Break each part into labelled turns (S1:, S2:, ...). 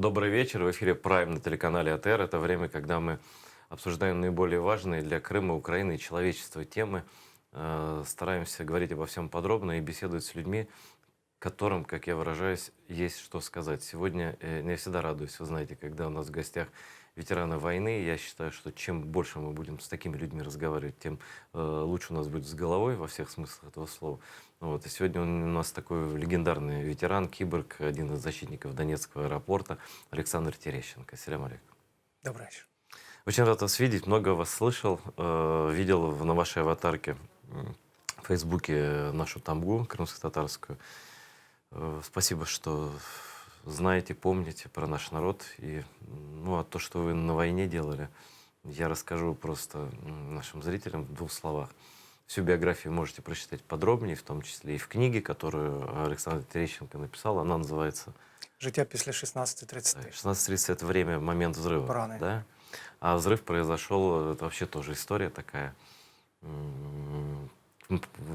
S1: Добрый вечер. В эфире Прайм на телеканале АТР. Это время, когда мы обсуждаем наиболее важные для Крыма, Украины и человечества темы. Стараемся говорить обо всем подробно и беседовать с людьми, которым, как я выражаюсь, есть что сказать. Сегодня я всегда радуюсь, вы знаете, когда у нас в гостях ветераны войны. Я считаю, что чем больше мы будем с такими людьми разговаривать, тем лучше у нас будет с головой во всех смыслах этого слова. Вот. И сегодня у нас такой легендарный ветеран, киборг, один из защитников Донецкого аэропорта, Александр Терещенко. Селям алейкум.
S2: Добрый вечер.
S1: Очень рад вас видеть, много вас слышал, видел на вашей аватарке в Фейсбуке нашу тамгу крымско-татарскую. Спасибо, что знаете, помните про наш народ. И а то, что вы на войне делали, я расскажу просто нашим зрителям в двух словах. Всю биографию можете прочитать подробнее, в том числе и в книге, которую Александр Терещенко написал. Она называется
S2: «Життя після 16:30».
S1: 16:30 — это время, момент взрыва.
S2: Поранение.
S1: Да? А взрыв произошел, это вообще тоже история такая.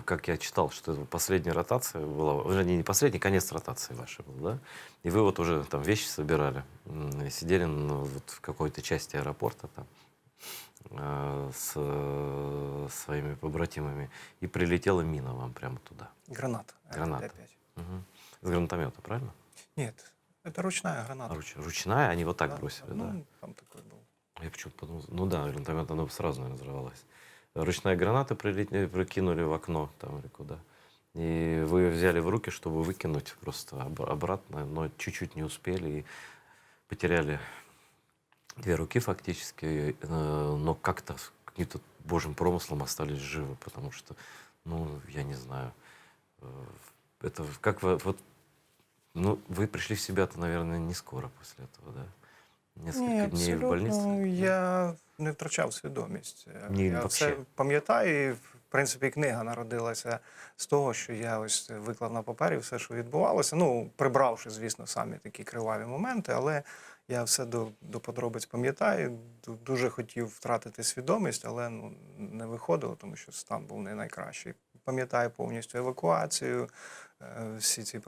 S1: Как я читал, что это последняя ротация была, уже не последний, конец ротации вашей был, да? И вы вот уже там вещи собирали, сидели вот в какой-то части аэропорта там с своими побратимами, и прилетела мина вам прямо туда.
S2: Граната.
S1: Граната.
S2: Т-5.
S1: Мгм. С гранатомета, правильно?
S2: Нет, это ручная граната.
S1: Ручная, они вот так
S2: Да,
S1: бросили, да?
S2: ну, там такой был.
S1: Я почему-то подумал, ну да, гранатомет, оно сразу, наверное, взорвалось. Ручная граната прикинули в окно там или куда. И вы ее взяли в руки, чтобы выкинуть просто обратно, но чуть-чуть не успели и потеряли две руки фактически, но как-то каким-то божьим промыслом остались живы, потому что, ну, я не знаю, это как вы, вот, ну, вы пришли в себя-то, наверное, не скоро после этого, да? Несколько
S2: Ні,
S1: дней в больнице?
S2: абсолютно. Я не втрачав свідомість.
S1: Ні,
S2: Я
S1: вообще.
S2: все пам'ятаю, і, в принципі, книга народилася з того, що я ось виклав на папері все, що відбувалося. Ну, прибравши, звісно, самі такі криваві моменти, але я все до подробиць пам'ятаю. Дуже хотів втратити свідомість, але ну, не виходило, тому що стан був не найкращий. Пам'ятаю повністю евакуацію, всі ці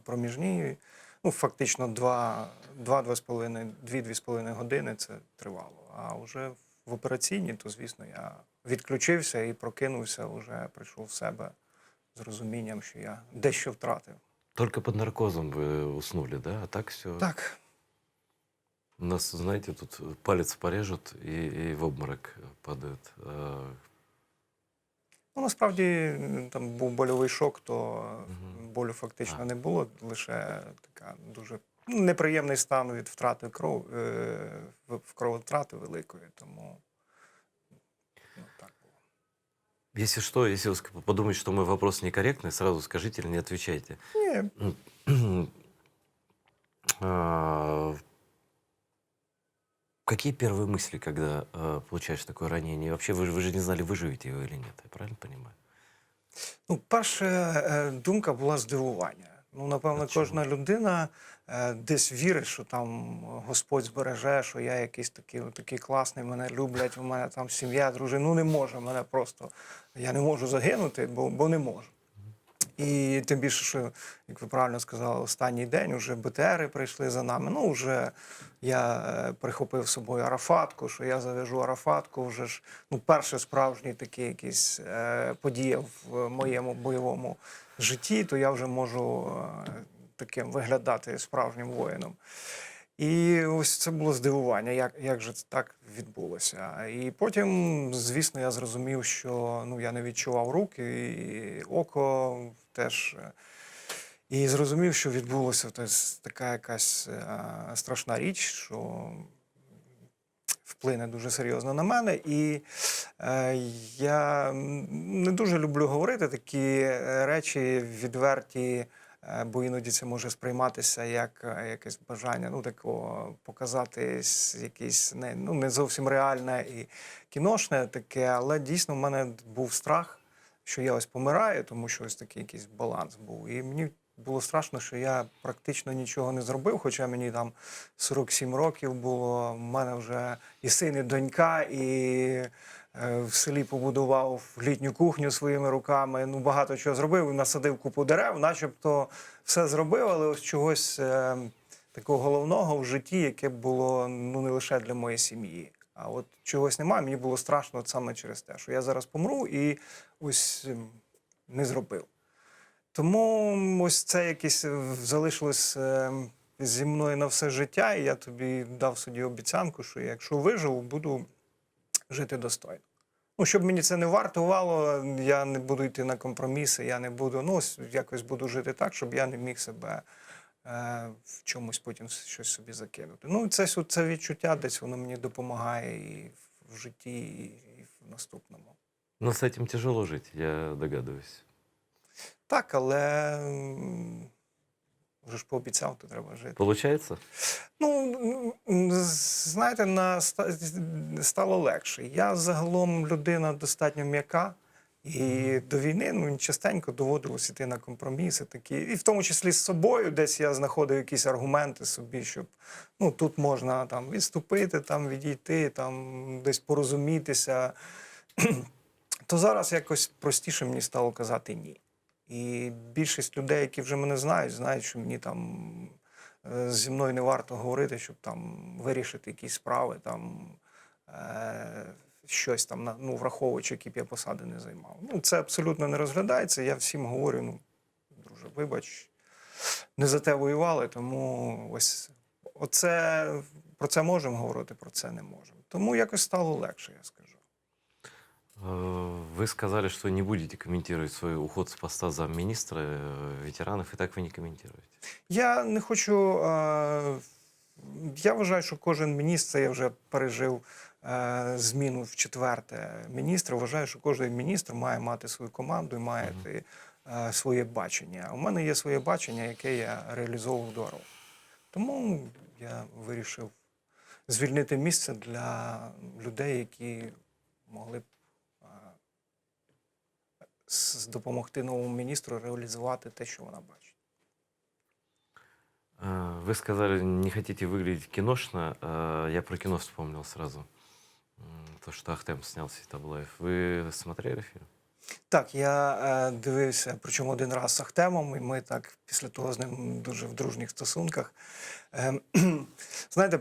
S2: проміжні. Ну, фактично 2-2,5 години це тривало. А вже в операційній, то, звісно, я відключився і прокинувся, вже прийшов в себе з розумінням, що я дещо втратив.
S1: Только под наркозом вы уснули, да? А так все.
S2: Так,
S1: У нас, знаете, тут палец порежут и в обморок падают.
S2: ну, насправді там був больовий шок, то болю фактично
S1: А.
S2: не було, лише така дуже неприємний стан від втрати в крововтрати великої, тому ну, так було.
S1: Если что, если вы подумаете, что мой вопрос некорректный, сразу скажите или не отвечайте.
S2: Ні,
S1: А, Какие первые мысли, когда получаешь такое ранение? Вообще, вы же не знали, выживете его или нет, я правильно понимаю?
S2: ну, перша думка була здивування. Ну, напевно,
S1: А чому?
S2: кожна людина десь вірить, що там Господь збереже, що я якийсь такий класний, мене люблять, у мене там сім'я, дружина. Ну, не може, мене просто, я не можу загинути, бо не можу. І тим більше, що, як ви правильно сказали, останній день вже БТРи прийшли за нами. Ну, вже я прихопив з собою арафатку, що я зав'яжу арафатку. Вже ж, ну, перше справжній такий якийсь подія в моєму бойовому житті, то я вже можу таким виглядати справжнім воїном. І ось це було здивування, як же це так відбулося. І потім, звісно, я зрозумів, що ну, я не відчував рук, і око теж. І зрозумів, що відбулося тобто, така якась страшна річ, що вплине дуже серйозно на мене. І я не дуже люблю говорити такі речі відверті, бо іноді це може сприйматися як якесь бажання, ну, такого показати якесь не зовсім реальне і кіношне таке, але дійсно в мене був страх, що я ось помираю, тому що ось такий якийсь баланс був. І мені було страшно, що я практично нічого не зробив, хоча мені там 47 років було, в мене вже і син, і донька, і в селі побудував літню кухню своїми руками, ну, багато чого зробив, насадив купу дерев, начебто все зробив, але ось чогось такого головного в житті, яке було ну, не лише для моєї сім'ї. А от чогось немає, мені було страшно от саме через те, що я зараз помру і ось не зробив. Тому ось це якесь залишилось зі мною на все життя, і я тобі дав собі обіцянку, що якщо виживу, буду жити достойно. Ну, щоб мені це не вартувало, я не буду йти на компроміси, я не буду, ну, ось якось буду жити так, щоб я не міг себе в чомусь потім щось собі закинути. Ну, це відчуття десь воно мені допомагає і в житті, і в наступному.
S1: Но с этим тяжело жить, я догадываюсь.
S2: Так, але вже ж пообіцяв, то треба жити.
S1: Получается?
S2: Ну, знаєте, стало легше. Я загалом людина достатньо м'яка, і до війни ну, частенько доводилось іти на компроміси такі. І в тому числі з собою десь я знаходив якісь аргументи собі, щоб ну, тут можна там, відступити, там, відійти, там, десь порозумітися. То зараз якось простіше мені стало казати ні. І більшість людей, які вже мене знають, що мені там зі мною не варто говорити, щоб там вирішити якісь справи, там щось там, ну, враховуючи, які б я посади не займав. Ну, це абсолютно не розглядається. Я всім говорю, ну, друже, вибач, не за те воювали, тому ось про це можемо говорити, про це не можемо. Тому якось стало легше, я скажу.
S1: Вы сказали, что не будете комментировать свой уход с поста замминистра ветеранов, и так вы не комментируете.
S2: Я не хочу. Я вважаю, що кожен міністр, я вже пережив зміну в четверте міністра. Вважаю, що кожен міністр має мати свою команду і має своє бачення. У мене є своє бачення, яке я реалізовував 2 роки. Тому я вирішив звільнити місце для людей, які могли б допомогти новому міністру реалізувати те, що вона бачить.
S1: Вы сказали, не хотите выглядеть киношно. Я про кино вспомнил сразу. То, что Ахтем снял Светоблаев. Вы смотрели фильм?
S2: Так, я дивився, причому один раз з Ахтемом, і ми так після того з ним дуже в дружніх стосунках. Знаєте,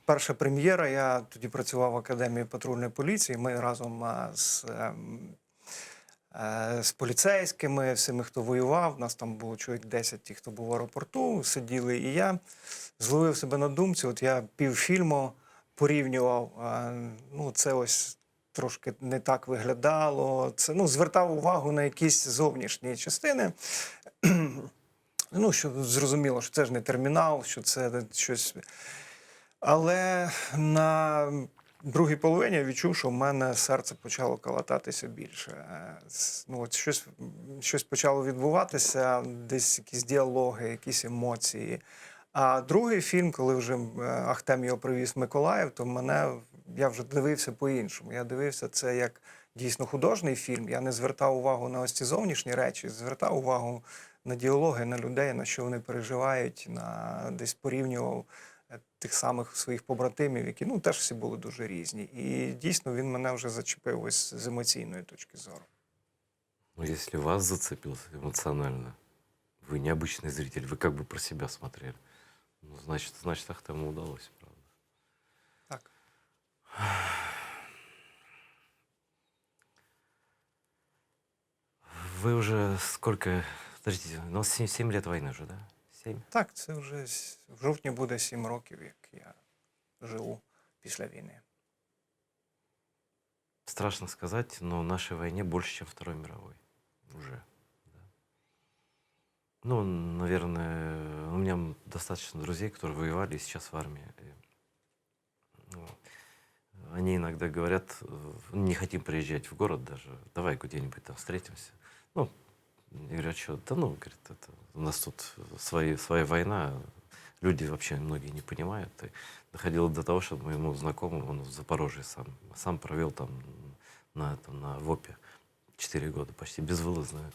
S2: перша прем'єра, я тоді працював в Академії патрульної поліції, ми разом з поліцейськими, всіми, хто воював, нас там було чоловік 10, ті, хто був в аеропорту, сиділи, і я зловив себе на думці, от я півфільму порівнював, ну, це ось трошки не так виглядало, це, ну, звертав увагу на якісь зовнішні частини, ну, що зрозуміло, що це ж не термінал, що це щось, але на другій половині я відчув, що в мене серце почало калататися більше. Ну, от щось почало відбуватися, десь якісь діалоги, якісь емоції. А другий фільм, коли вже Ахтем його привіз в Миколаїв, то я вже дивився по-іншому. Я дивився це як дійсно художній фільм. Я не звертав увагу на ось ці зовнішні речі, звертав увагу на діалоги, на людей, на що вони переживають, десь порівнював тих самих своїх побратимів, які, ну, теж всі були дуже різні. І дійсно він мене вже зачепив ось з емоційної точки зору.
S1: Ну, если вас зацепил эмоционально, вы необычный зритель, вы как бы про себя смотрели. Ну, значит Ахтему удалось, правда.
S2: Так.
S1: Вы уже сколько... Подождите, у нас 7 лет войны уже, да? 7?
S2: Так, це вже в жовтні буде 7 років, як я живу після війни.
S1: Страшно сказать, но нашей войне больше, чем Второй мировой. Уже. Да. Ну, наверное, у меня достаточно друзей, которые воевали и сейчас в армии. Ну, они иногда говорят, не хотим приезжать в город даже, давай где-нибудь там встретимся. Ну, я говорю, а что? Да ну, говорит, это, у нас тут своя война, люди вообще многие не понимают. И доходило до того, что моему знакомому, он в Запорожье сам провел там на ВОПе 4 года, почти безвылазно,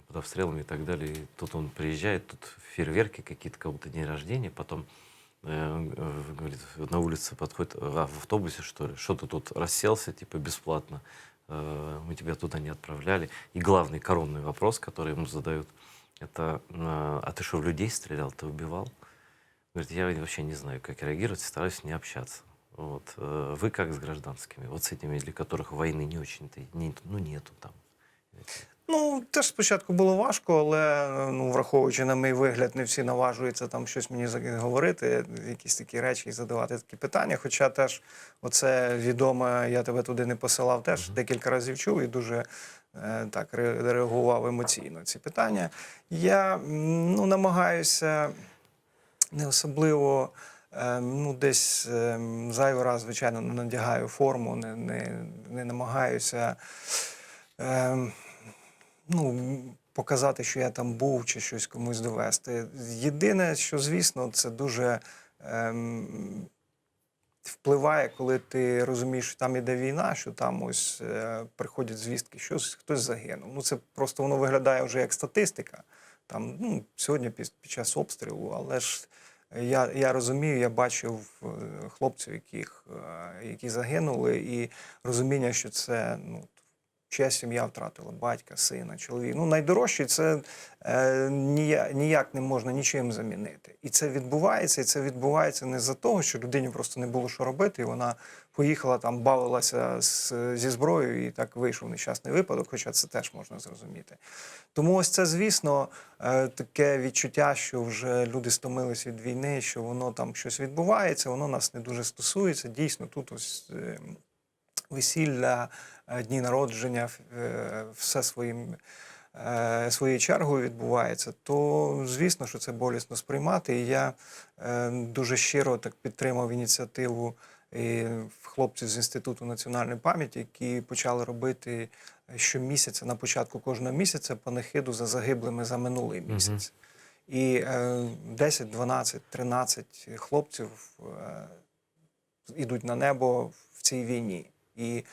S1: под обстрелами и так далее. И тут он приезжает, тут фейерверки какие-то, кого-то день рождения, потом говорит, на улице подходит, в автобусе, что ли, что ты тут расселся, типа, бесплатно, мы тебя туда не отправляли. И главный коронный вопрос, который ему задают, это, а ты что, в людей стрелял, ты убивал? Говорит, я вообще не знаю, как реагировать, стараюсь не общаться. Вот. Вы как с гражданскими? Вот с этими, для которых войны не очень-то, ну, нету там.
S2: Ну, теж спочатку було важко, але ну, враховуючи на мій вигляд, не всі наважуються там щось мені говорити, якісь такі речі і задавати такі питання. Хоча теж оце відоме, я тебе туди не посилав, теж декілька разів чув і дуже так реагував емоційно ці питання. Я ну, намагаюся не особливо. Ну, десь зайвий раз, звичайно, не надягаю форму, не намагаюся ну, показати, що я там був, чи щось комусь довести. Єдине, що, звісно, це дуже впливає, коли ти розумієш, що там іде війна, що там ось приходять звістки, що хтось загинув. Ну, це просто воно виглядає вже як статистика. Там, ну, сьогодні під час обстрілу, але ж я розумію, я бачив хлопців, які загинули, і розуміння, що це ну, чия сім'я втратила батька, сина, чоловіка. Ну, найдорожче це ніяк не можна нічим замінити. І це відбувається не за того, що людині просто не було що робити, і вона поїхала там, бавилася зі зброєю, і так вийшов нещасний випадок, хоча це теж можна зрозуміти. Тому ось це, звісно, таке відчуття, що вже люди стомились від війни, що воно там щось відбувається, воно нас не дуже стосується. Дійсно, тут ось весілля, дні народження, все своєю чергою відбувається, то, звісно, що це болісно сприймати. І я дуже щиро так підтримав ініціативу хлопців з Інституту національної пам'яті, які почали робити щомісяця, на початку кожного місяця, панихиду за загиблими за минулий місяць. І 10, 12, 13 хлопців ідуть на небо в цій війні. І,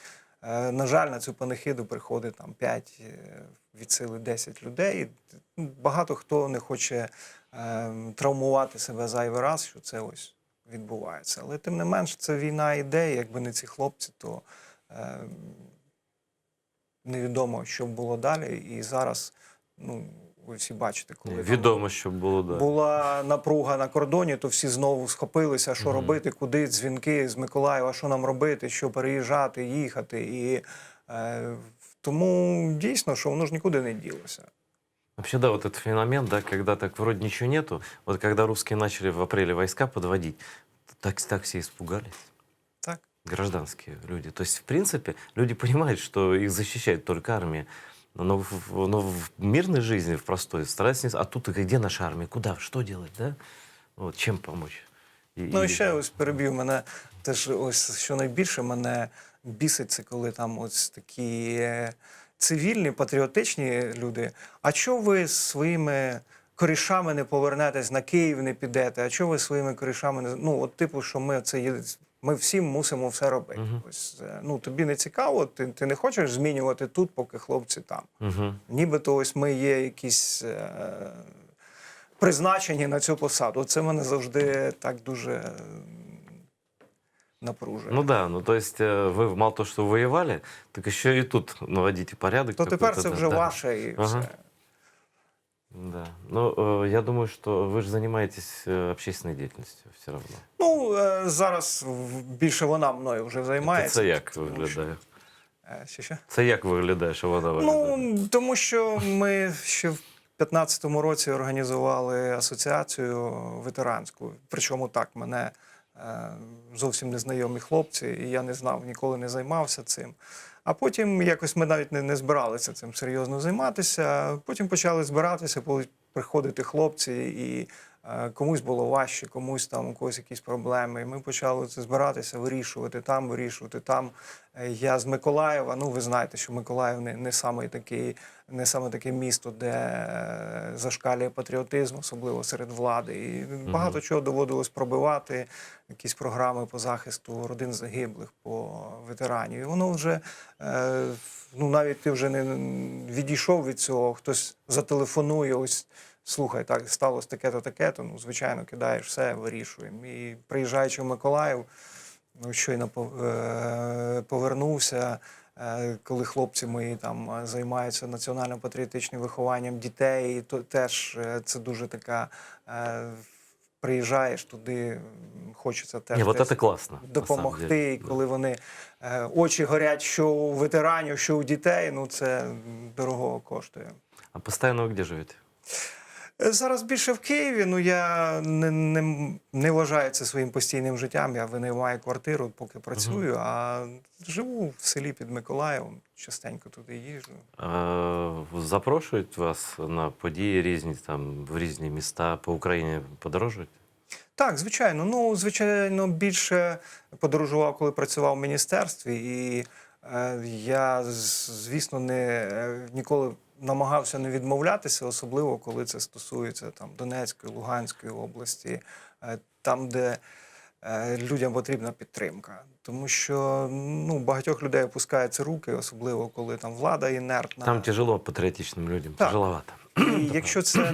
S2: на жаль, на цю панихиду приходить там 5, від сили 10 людей. Багато хто не хоче травмувати себе зайвий раз, що це ось відбувається. Але тим не менш, це війна йде, якби не ці хлопці, то невідомо, що було далі. І зараз, ну, ви всі бачите, коли
S1: Відомо, що було далі.
S2: Була напруга на кордоні, то всі знову схопилися, що робити, куди, дзвінки з Миколаєва, що нам робити, що переїжджати, їхати. І тому дійсно, що воно ж нікуди не ділося.
S1: Вообще, да, вот этот феномен, да, когда так вроде ничего нету, вот когда русские начали в апреле войска подводить, так все испугались.
S2: Так.
S1: Гражданские люди. То есть, в принципе, люди понимают, что их защищает только армия. Но в мирной жизни, в простой, стараются не... А тут где наша армия? Куда? Что делать, да? Вот, чем помочь?
S2: Ну, і ще ось переб'ю мене, теж ось, що найбільше мене бісить, це коли там ось такі цивільні, патріотичні люди. А чого ви своїми корішами не повернетесь на Київ, не підете? А чого ви своїми корішами не... Ну, от типу, що ми всі мусимо все робити. Ось, ну, тобі не цікаво, ти не хочеш змінювати тут, поки хлопці там. Нібито ось ми є якісь призначені на цю посаду. Це мене завжди так дуже напружує.
S1: Ну да, ну то есть вы мало того, что воевали, так еще и тут наводите порядок.
S2: То тепер це вже ваше і все.
S1: Да. Ну, я думаю, что вы же занимаетесь общественной деятельностью все равно.
S2: Ну, зараз більше вона мною вже займається.
S1: Це як виглядає?
S2: Що?
S1: Це як виглядає, що вона виглядає?
S2: Ну, тому що ми ще в 15-му році організували асоціацію ветеранську. Причому так, мене зовсім незнайомі хлопці, і я не знав, ніколи не займався цим. А потім якось ми навіть не збиралися цим серйозно займатися. Потім почали збиратися, приходити хлопці, і комусь було важче, комусь там, у когось якісь проблеми. І ми почали це збиратися, вирішувати там. Я з Миколаєва, ну ви знаєте, що Миколаїв не саме таке місто, де зашкалює патріотизм, особливо серед влади. І багато чого доводилось пробивати, якісь програми по захисту родин загиблих, по ветеранів. І воно вже, ну навіть ти вже не відійшов від цього, хтось зателефонує, ось, слухай, так, сталося таке-то, таке-то, ну, звичайно, кидаєш все, вирішуємо. І приїжджаючи в Миколаїв, ну, щойно повернувся, коли хлопці мої там займаються національно-патріотичним вихованням дітей, то теж це дуже така приїжджаєш туди, хочеться теж
S1: Не, вот
S2: десь
S1: это классно, на самом
S2: допомогти.
S1: деле.
S2: І
S1: Да.
S2: коли вони очі горять, що у ветеранів, що у дітей, ну це дорого коштує.
S1: А постоянно вы где живете?
S2: Зараз більше в Києві, ну я не вважаю це своїм постійним життям. Я винаймаю квартиру, поки працюю, а живу в селі під Миколаєвом, частенько туди їжджу.
S1: Запрошують вас на події різні, там, в різні міста по Україні подорожують?
S2: Так, звичайно. Ну, звичайно, більше подорожував, коли працював в міністерстві, і я, звісно, ніколи намагався не відмовлятися, особливо коли це стосується там Донецької, Луганської області, там, де людям потрібна підтримка. Тому що ну, багатьох людей опускаються руки, особливо коли там влада інертна.
S1: Там тяжело патріотичним людям,
S2: Так.
S1: тяжеловато.
S2: І якщо це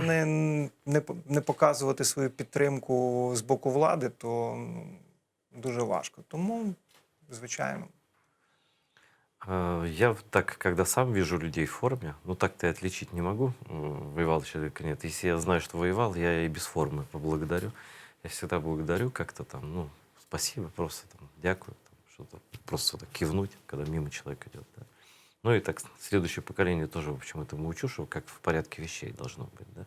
S2: не показувати свою підтримку з боку влади, то ну, дуже важко. Тому, звичайно.
S1: Я так, когда сам вижу людей в форме, ну так-то я отличить не могу, воевал человек или нет. Если я знаю, что воевал, я и без формы поблагодарю. Я всегда благодарю как-то там, ну, спасибо, просто там, дякую, там, что-то, просто так кивнуть, когда мимо человек идет. Да. Ну и так следующее поколение тоже, в общем, этому учу, что как в порядке вещей должно быть, да.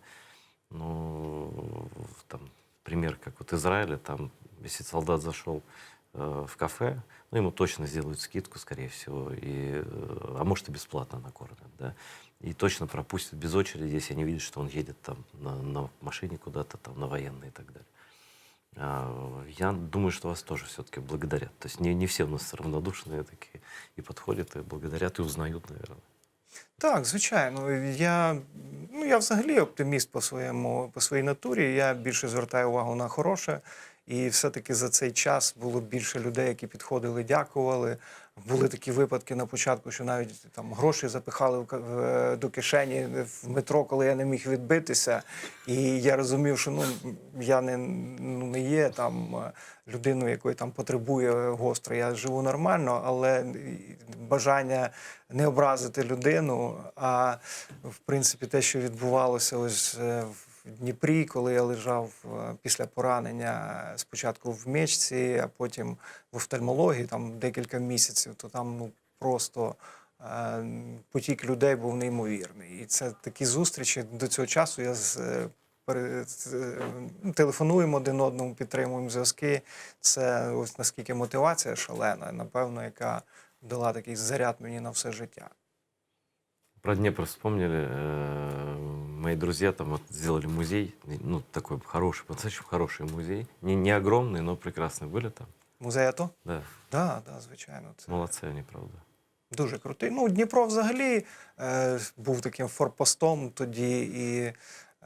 S1: Ну, там, пример, как вот Израиля, там, если солдат зашел в кафе, ну, ему точно сделают скидку, скорее всего, а может и бесплатно накормят, да, и точно пропустят без очереди, если они видят, что он едет там на машине куда-то, там, на военной и так далее. Я думаю, что вас тоже все-таки благодарят. То есть не все у нас равнодушные такие, и подходят, и благодарят, и узнают, наверное.
S2: Так, звичайно. Я взагалі оптиміст по своїй натурі. Я більше звертаю увагу на хороше. І все-таки за цей час було більше людей, які підходили, дякували. Були такі випадки на початку, що навіть там гроші запихали до кишені в метро, коли я не міг відбитися. І я розумів, що ну, я не є там людиною, якої там потребує гостро. Я живу нормально, але бажання не образити людину. А в принципі те, що відбувалося ось в Дніпрі, коли я лежав після поранення спочатку в Мечці, а потім в офтальмології, там декілька місяців, то там ну, просто потік людей був неймовірний. І це такі зустрічі до цього часу телефонуємо один одному, підтримуємо зв'язки. Це ось наскільки мотивація шалена, напевно, яка дала такий заряд мені на все життя.
S1: Про Днепр вспомнили. Мои друзья там вот сделали музей, ну, такой хороший, по-настоящему хороший музей. Не огромный, но прекрасный. Были там?
S2: Музей АТО?
S1: Да.
S2: Да, звичайно. Це
S1: Молодцы они, правда.
S2: дуже крутий. Ну, Дніпро взагалі був таким форпостом тоді, і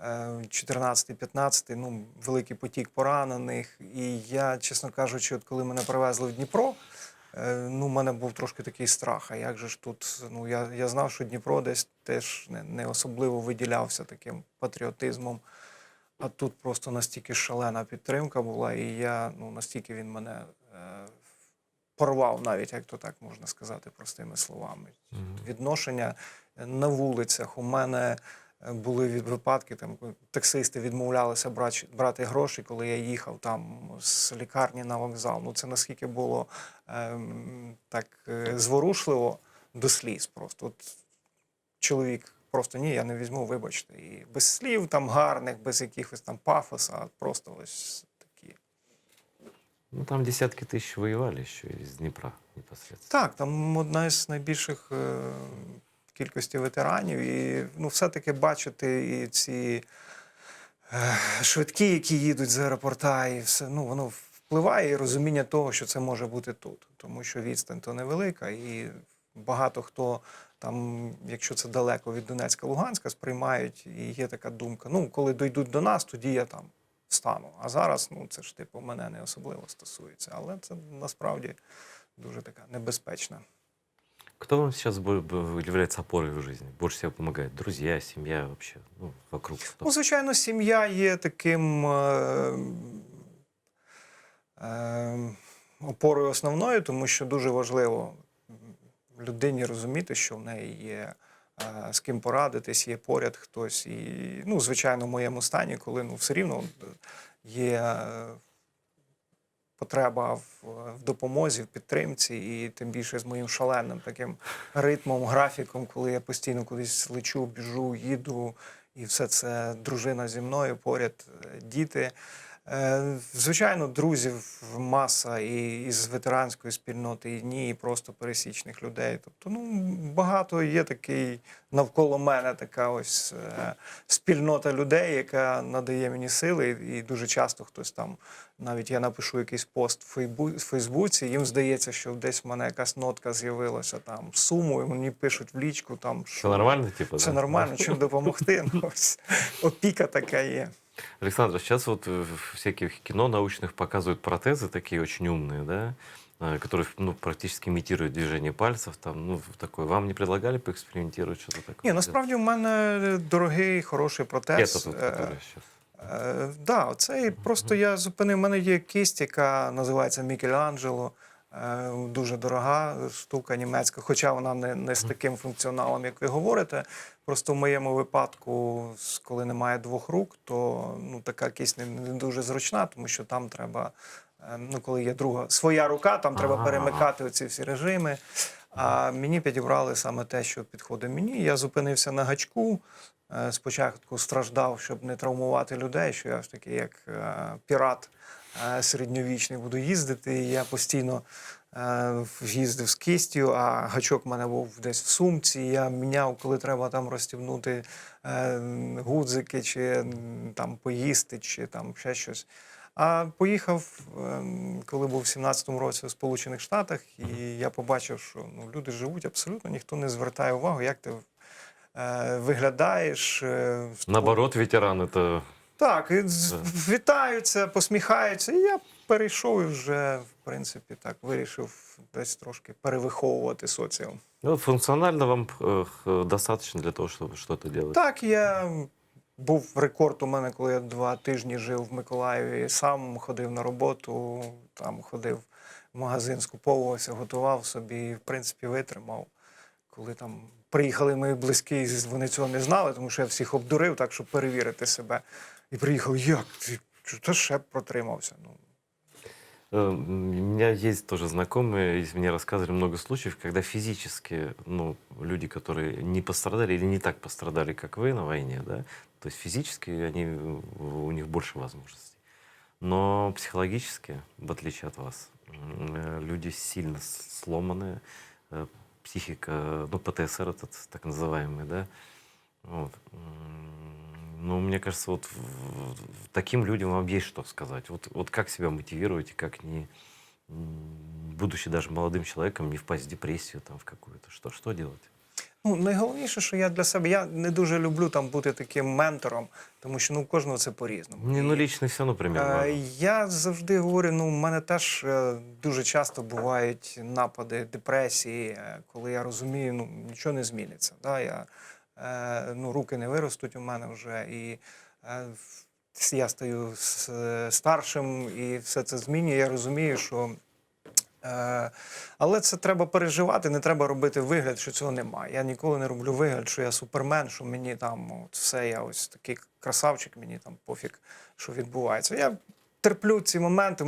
S2: 14-15, ну, великий потік поранених. І я, чесно кажучи, от коли мене привезли в Дніпро, ну, в мене був трошки такий страх. А як же ж тут? Ну, я знав, що Дніпро десь теж не особливо виділявся таким патріотизмом. А тут просто настільки шалена підтримка була, і ну, настільки він мене порвав навіть, як то так можна сказати, простими словами. Відношення на вулицях. У мене були випадки, там таксисти відмовлялися брати гроші, коли я їхав там з лікарні на вокзал. Ну це наскільки було так зворушливо до сліз просто. От чоловік просто ні, я не візьму, вибачте. І без слів там гарних, без якихось там пафоса, а просто ось такі.
S1: Ну, там десятки тысяч воевали еще из Днепра непосредственно.
S2: Так, там одна із найбільших кількості ветеранів. І ну, все-таки бачити і ці швидкі, які їдуть з аеропорта, і все, ну, воно впливає, і розуміння того, що це може бути тут. Тому що відстань то невелика, і багато хто там, якщо це далеко від Донецька, Луганська, сприймають, і є така думка, ну, коли дійдуть до нас, тоді я там встану. А зараз, ну, це ж, типу, мене не особливо стосується. Але це, насправді, дуже така небезпечна.
S1: Кто вам сейчас является опорой в жизни? Больше всего помогает? Друзья, семья вообще? Ну, вокруг. Кто?
S2: Ну, звичайно, сім'я є таким опорою основною, тому що дуже важливо людині розуміти, що в неї є з ким порадитись, є поряд хтось. І, ну, звичайно, в моєму стані, коли ну, все рівно є потреба в допомозі, в підтримці, і тим більше з моїм шаленим таким ритмом, графіком, коли я постійно кудись лечу, біжу, їду, і все це дружина зі мною, поряд діти. Звичайно, друзів маса і із ветеранської спільноти, і ні, і просто пересічних людей. Тобто, ну, багато є такий навколо мене така ось спільнота людей, яка надає мені сили, і дуже часто хтось там, навіть я напишу якийсь пост в Фейсбуці, їм здається, що десь в мене якась нотка з'явилася там суму, і мені пишуть в лічку там,
S1: Все
S2: що
S1: нормально, типа,
S2: все
S1: да?
S2: нормально, чим допомогти. Ну, ось опіка така є.
S1: Александр, сейчас вот в всяких кино научных показывают протезы такие очень умные, да, которые ну, практически имитируют движение пальцев. Там, ну, такое. Вам не предлагали поэкспериментировать что-то такое?
S2: Ні, насправді в мене дорогий, хороший протез.
S1: Это тот, который сейчас.
S2: Да, оцей просто я зупинив. У мене є кисть, яка називається Мікеланджело. Дуже дорога штука німецька, хоча вона не з таким функціоналом, як ви говорите. Просто в моєму випадку, коли немає двох рук, то ну, така кисть не дуже зручна, тому що там треба, ну, коли є друга своя рука, там треба перемикати оці всі режими. А мені підібрали саме те, що підходить мені. Я зупинився на гачку. Спочатку страждав, щоб не травмувати людей, що я ж таки як пірат середньовічний буду їздити. І я постійно їздив з кистю, а гачок в мене був десь в сумці. Я міняв, коли треба там розстібнути гудзики, чи там поїсти, чи там ще щось. А поїхав, коли був в 17-му році у Сполучених Штатах, і я побачив, що ну, люди живуть абсолютно, ніхто не звертає увагу, як ти виглядаєш.
S1: Наоборот, ветеран это...
S2: Так, і вітаються, посміхаються. І я перейшов і вже, в принципі, так, вирішив десь трошки перевиховувати соціум.
S1: Ну, функционально вам достаточно для того, чтобы что-то делать?
S2: Так, я був рекорд у мене, коли я 2 тижні жив в Миколаєві, сам ходив на роботу, там ходив в магазин, скуповувався, готував собі і, в принципі, витримав. Коли там приїхали мої близькі, вони цього не знали, тому що я всіх обдурив, так, щоб перевірити себе. І приїхав, як? Та ще б протримався. Ну.
S1: У меня есть тоже знакомые, мне рассказывали много случаев, когда физически, ну, люди, которые не пострадали или не так пострадали, как вы на войне, да, то есть физически у них больше возможностей. Но психологически, в отличие от вас, люди сильно сломанные, психика, ну, ПТСР этот так называемый, да, вот. Ну, мне кажется, вот таким людям вам есть что сказать. Вот как себя мотивировать и как не, будучи даже молодым человеком, не впасть в депрессию там в какую-то. Что делать?
S2: Ну, найголовніше, що я для себе, я не дуже люблю там бути таким ментором, тому що ну, у кожного це по-різному.
S1: Ну, лично все, например.
S2: Я завжди говорю, ну, в мене теж дуже часто бувають напади депресії, коли я розумію, ну, нічого не зміниться. Да? Ну, руки не виростуть у мене вже, і я стаю старшим, і все це змінює. Я розумію, що але це треба переживати, не треба робити вигляд, що цього немає. Я ніколи не роблю вигляд, що я супермен, що мені там от все, я ось такий красавчик, мені там пофіг, що відбувається. Я терплю ці моменти,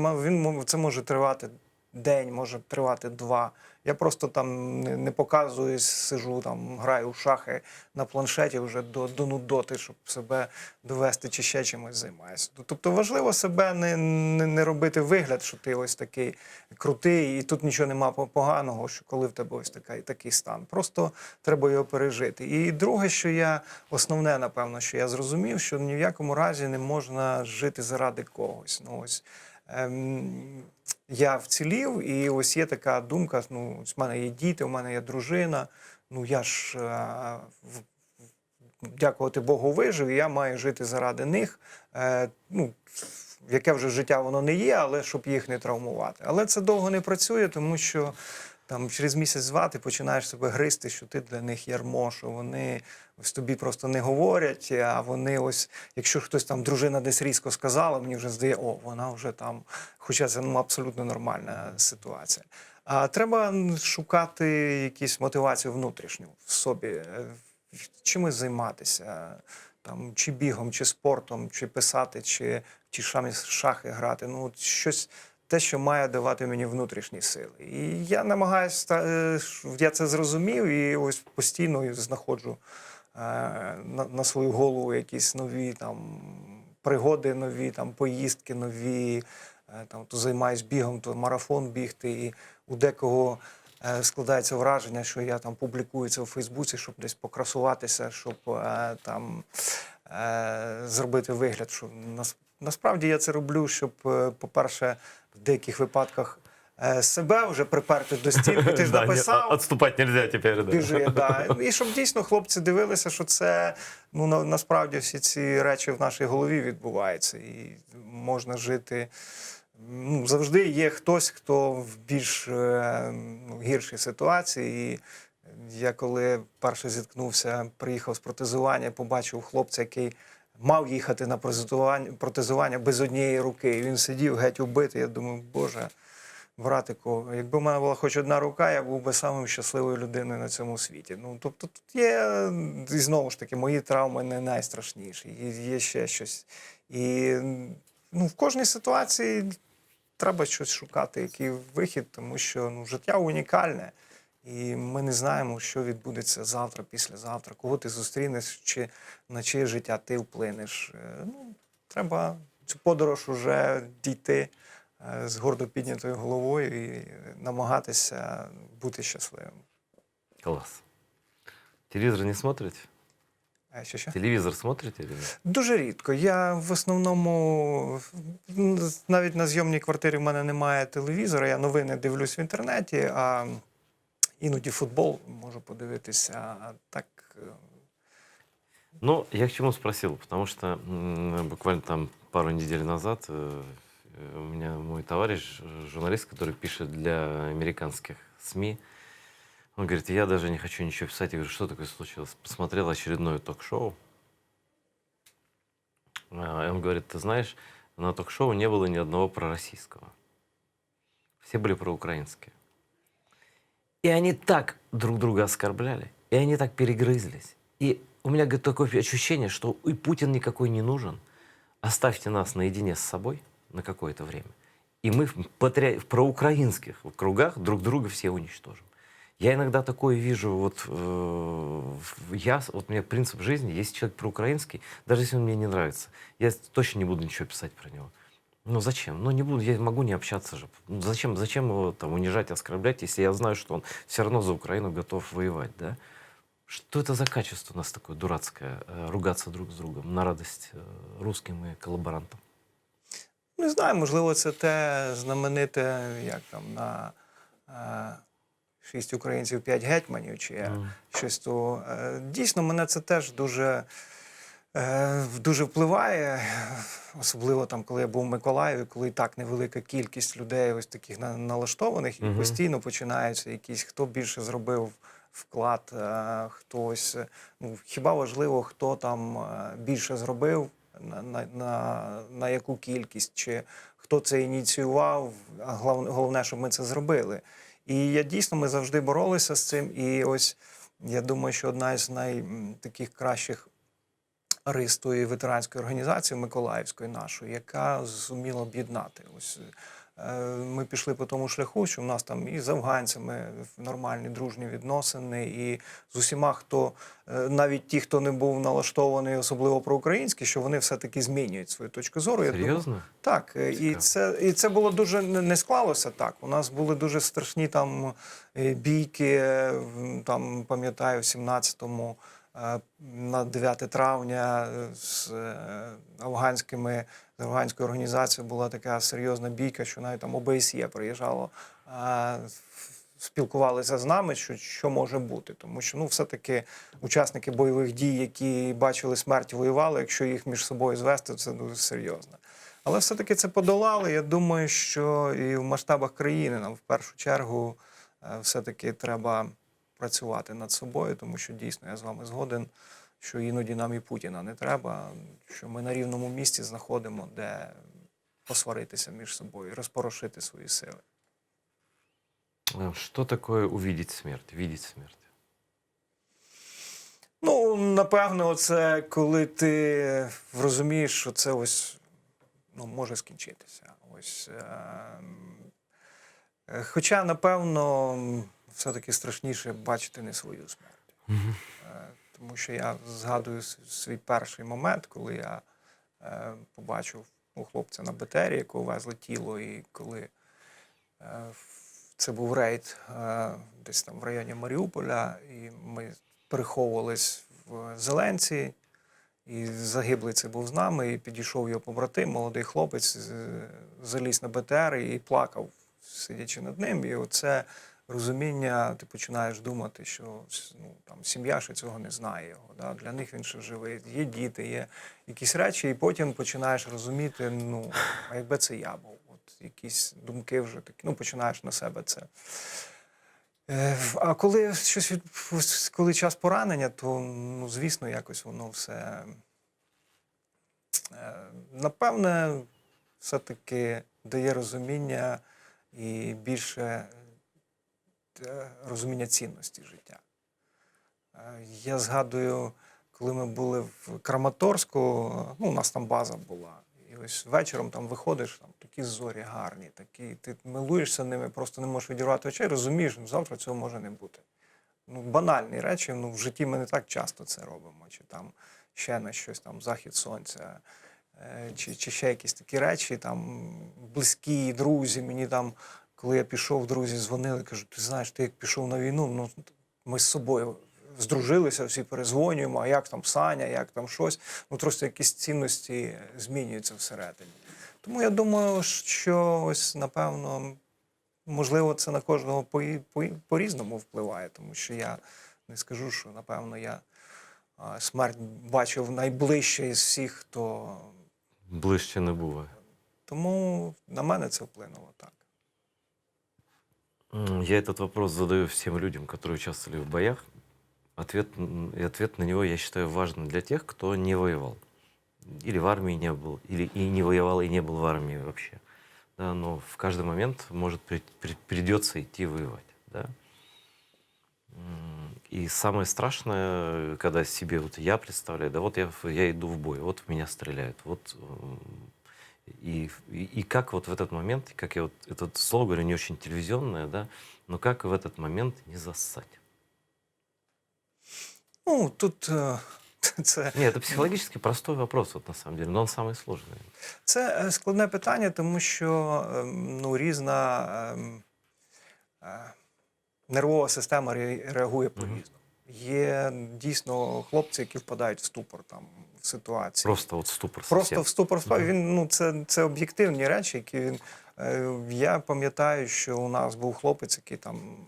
S2: це може тривати день, може тривати 2. Я просто там не показуюсь, сижу там, граю в шахи на планшеті вже до нудоти, щоб себе довести чи ще чимось займаюся. Тобто важливо себе не робити вигляд, що ти ось такий крутий, і тут нічого нема поганого, що коли в тебе ось такий стан. Просто треба його пережити. І друге, що основне, напевно, що я зрозумів, що ні в якому разі не можна жити заради когось. Ну, ось, я вцілів, і ось є така думка, ну, в мене є діти, у мене є дружина, ну, я ж, дякувати Богу, вижив, і я маю жити заради них, ну, яке вже життя воно не є, але щоб їх не травмувати. Але це довго не працює, тому що там через місяць-два ти починаєш себе гризти, що ти для них ярмо, що вони ось тобі просто не говорять, а вони ось, якщо хтось там, дружина десь різко сказала, мені вже здає, о, вона вже там, хоча це ну, абсолютно нормальна ситуація. А треба шукати якусь мотивацію внутрішню в собі. чимось займатися, там, чи бігом, чи спортом, чи писати, чи в ті самі шахи грати. Ну, от щось те, що має давати мені внутрішні сили. І я намагаюся, я це зрозумів і ось постійно знаходжу на свою голову якісь нові там пригоди, нові там поїздки, нові. Там то займаюсь бігом, то марафон бігти. І у декого складається враження, що я там публікую це у Фейсбуці, щоб десь покрасуватися, щоб там зробити вигляд, що насправді я це роблю, щоб, по-перше, в деяких випадках себе вже приперти до стінки, ти ж
S1: Да,
S2: написав,
S1: отступать нельзя теперь, да.
S2: біжи, да. І щоб дійсно хлопці дивилися, що це, ну, насправді всі ці речі в нашій голові відбуваються. І можна жити. Ну, завжди є хтось, хто в більш гіршій ситуації. І я коли перше зіткнувся, приїхав з протезування, побачив хлопця, який мав їхати на протезування без однієї руки. І він сидів геть убитий. Я думаю, Боже, братику, якби в мене була хоч одна рука, я був би самою щасливою людиною на цьому світі. Ну, тобто тут є, і знову ж таки, мої травми не найстрашніші, є ще щось. І ну, в кожній ситуації треба щось шукати, який вихід, тому що ну, життя унікальне. І ми не знаємо, що відбудеться завтра, післязавтра, кого ти зустрінеш, чи на чиє життя ти вплинеш. Ну, треба цю подорож уже дійти з гордо піднятою головою і намагатися бути щасливим.
S1: Класс. Телевизор не смотрите?
S2: Що?
S1: Телевизор смотрите или нет?
S2: Дуже рідко. Я в основному, навіть на зйомній квартирі в мене немає телевізора, я новини дивлюсь в інтернеті, а іноді футбол можу подивитися, а так...
S1: Ну, я к чему спросил, потому что буквально там пару недель назад у меня мой товарищ, журналист, который пишет для американских СМИ, он говорит, я даже не хочу ничего писать. Я говорю, что такое случилось? Посмотрел очередное ток-шоу. И он говорит, ты знаешь, на ток-шоу не было ни одного пророссийского. Все были проукраинские. И они так друг друга оскорбляли, и они так перегрызлись. И у меня, говорит, такое ощущение, что и Путин никакой не нужен. Оставьте нас наедине с собой на какое-то время. И мы в проукраинских кругах друг друга все уничтожим. Я иногда такое вижу, вот у меня принцип жизни, если человек проукраинский, даже если он мне не нравится, я точно не буду ничего писать про него. Ну зачем? Ну не буду, я могу не общаться же. Ну, зачем его там унижать, оскорблять, если я знаю, что он все равно за Украину готов воевать, да? Что это за качество у нас такое дурацкое, ругаться друг з другом на радость русским і колаборантам?
S2: Не знаю, можливо, це те знамените, як там, на 6 українців, 5 гетьманів, чи щось то. Дійсно, мене це теж дуже впливає, особливо там, коли я був в Миколаєві, коли і так невелика кількість людей ось таких налаштованих, і постійно починаються якісь, хто більше зробив вклад, хтось, ну, хіба важливо, хто там більше зробив, на яку кількість, чи хто це ініціював, а головне, щоб ми це зробили. І ми завжди боролися з цим, і ось я думаю, що одна із таких кращих рис тої ветеранської організації Миколаївської нашої, яка зуміла об'єднати. Ось ми пішли по тому шляху, що в нас там і з афганцями нормальні дружні відносини, і з усіма, хто, навіть ті, хто не був налаштований особливо проукраїнський, що вони все-таки змінюють свою точку зору.
S1: Серйозно?
S2: Так, і це було дуже, не склалося так. У нас були дуже страшні там бійки, там, пам'ятаю, в 17-му, на 9 травня з афганською організацією була така серйозна бійка, що навіть там ОБСЄ приїжджало, спілкувалися з нами, що може бути. Тому що, ну, все-таки учасники бойових дій, які бачили смерть, воювали, якщо їх між собою звести, це дуже серйозно. Але все-таки це подолали. Я думаю, що і в масштабах країни нам в першу чергу все-таки треба працювати над собою, тому що дійсно я з вами згоден, що іноді нам і Путіна не треба, що ми на рівному місці знаходимо, де посваритися між собою, розпорошити свої сили.
S1: Что такое увидеть смерть, видеть смерть?
S2: Ну, напевно, це коли ти розумієш, що це ось може скінчитися. Ось, хоча, напевно, все-таки страшніше бачити не свою смерть. Тому що я згадую свій перший момент, коли я побачив хлопця на БТРі, якого везли тіло, і коли це був рейд десь там в районі Маріуполя, і ми переховувались в Зеленці, і загиблий це був з нами, і підійшов його побратим, молодий хлопець, заліз на БТР і плакав, сидячи над ним. І оце розуміння, ти починаєш думати, що там сім'я ще цього не знає його. Да? Для них він ще живий, є діти, є якісь речі, і потім починаєш розуміти, а якби це я був. От якісь думки вже такі, починаєш на себе це. А коли коли час поранення, то, звісно, якось воно все, напевне, все-таки дає розуміння і більше розуміння цінності життя. Я згадую, коли ми були в Краматорську, у нас там база була, і ось вечором там виходиш, там такі зорі гарні, такі, ти милуєшся ними, просто не можеш відірвати очей, розумієш, завтра цього може не бути. Банальні речі, в житті ми не так часто це робимо, чи там ще на щось, там захід сонця, чи ще якісь такі речі, там близькі, друзі, мені там, коли я пішов, друзі дзвонили, кажуть, ти знаєш, ти як пішов на війну, ми з собою здружилися, всі перезвонюємо, а як там Саня, як там щось. Просто якісь цінності змінюються всередині. Тому я думаю, що ось, напевно, можливо, це на кожного по-різному впливає, тому що я не скажу, що, напевно, я смерть бачив найближче із всіх, хто...
S1: Ближче не буває.
S2: Тому на мене це вплинуло так.
S1: Я этот вопрос задаю всем людям, которые участвовали в боях. Ответ на него, я считаю, важным для тех, кто не воевал. Или в армии не был, или и не воевал, и не был в армии вообще. Да, но в каждый момент придется идти воевать. Да? И самое страшное, когда себе я представляю, да вот я иду в бой, вот в меня стреляют, вот и как вот в этот момент, как я это слово говорю, не очень телевизионное, да, но как в этот момент не зассать?
S2: Тут це...
S1: Нет, это психологически простой вопрос, на самом деле, но он самый сложный.
S2: Це складне питання, тому що різна нервова система реагує по-різному. Є дійсно хлопці, які впадають в ступор там, в ситуації.
S1: Просто от ступор.
S2: Просто в ступор впав. Він, це об'єктивні речі, які він... Я пам'ятаю, що у нас був хлопець, який там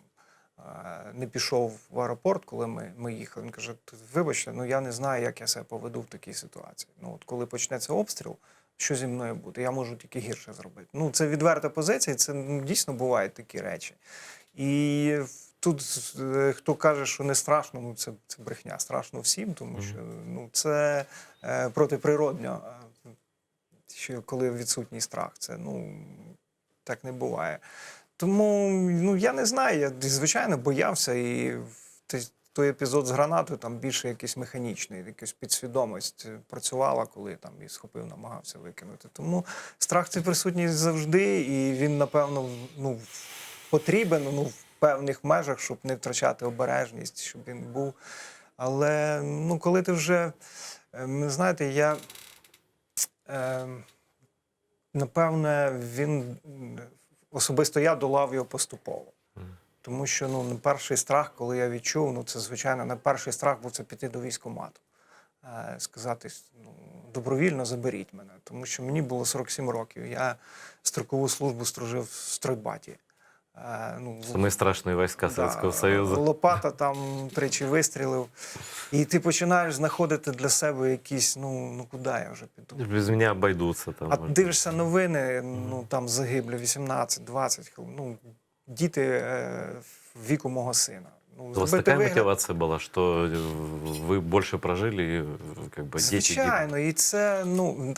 S2: не пішов в аеропорт, коли ми їхали. Він каже, вибачте, я не знаю, як я себе поведу в такій ситуації. Коли почнеться обстріл, що зі мною буде? Я можу тільки гірше зробити. Це відверта позиція, це дійсно бувають такі речі. І тут хто каже, що не страшно, це брехня. Страшно всім, тому що це протиприродно, що коли відсутній страх. Це, так не буває. Тому, я не знаю, я, звичайно, боявся, і той епізод з гранатою там більше якийсь механічний, якась підсвідомість працювала, коли там і схопив, намагався викинути. Тому страх цей присутній завжди, і він, напевно, потрібен, в певних межах, щоб не втрачати обережність, щоб він був. Але, коли ти вже, знаєте, я, напевне, особисто я долав його поступово. Тому що, перший страх, коли я відчув, це, звичайно, перший страх був це піти до військкомату. Сказати, добровільно заберіть мене. Тому що мені було 47 років. Я строкову службу служив в стройбаті.
S1: Самые страшные войска Советского Союзу.
S2: Лопата там тричі вистрілив. І ти починаєш знаходити для себе якісь, куди я вже піду?
S1: Без мене обойдуться. Там,
S2: дивишся новини, там загиблі 18-20, діти віку мого сина.
S1: У вас така мотивація була, що ви більше прожили, і діти...
S2: Звичайно, і це,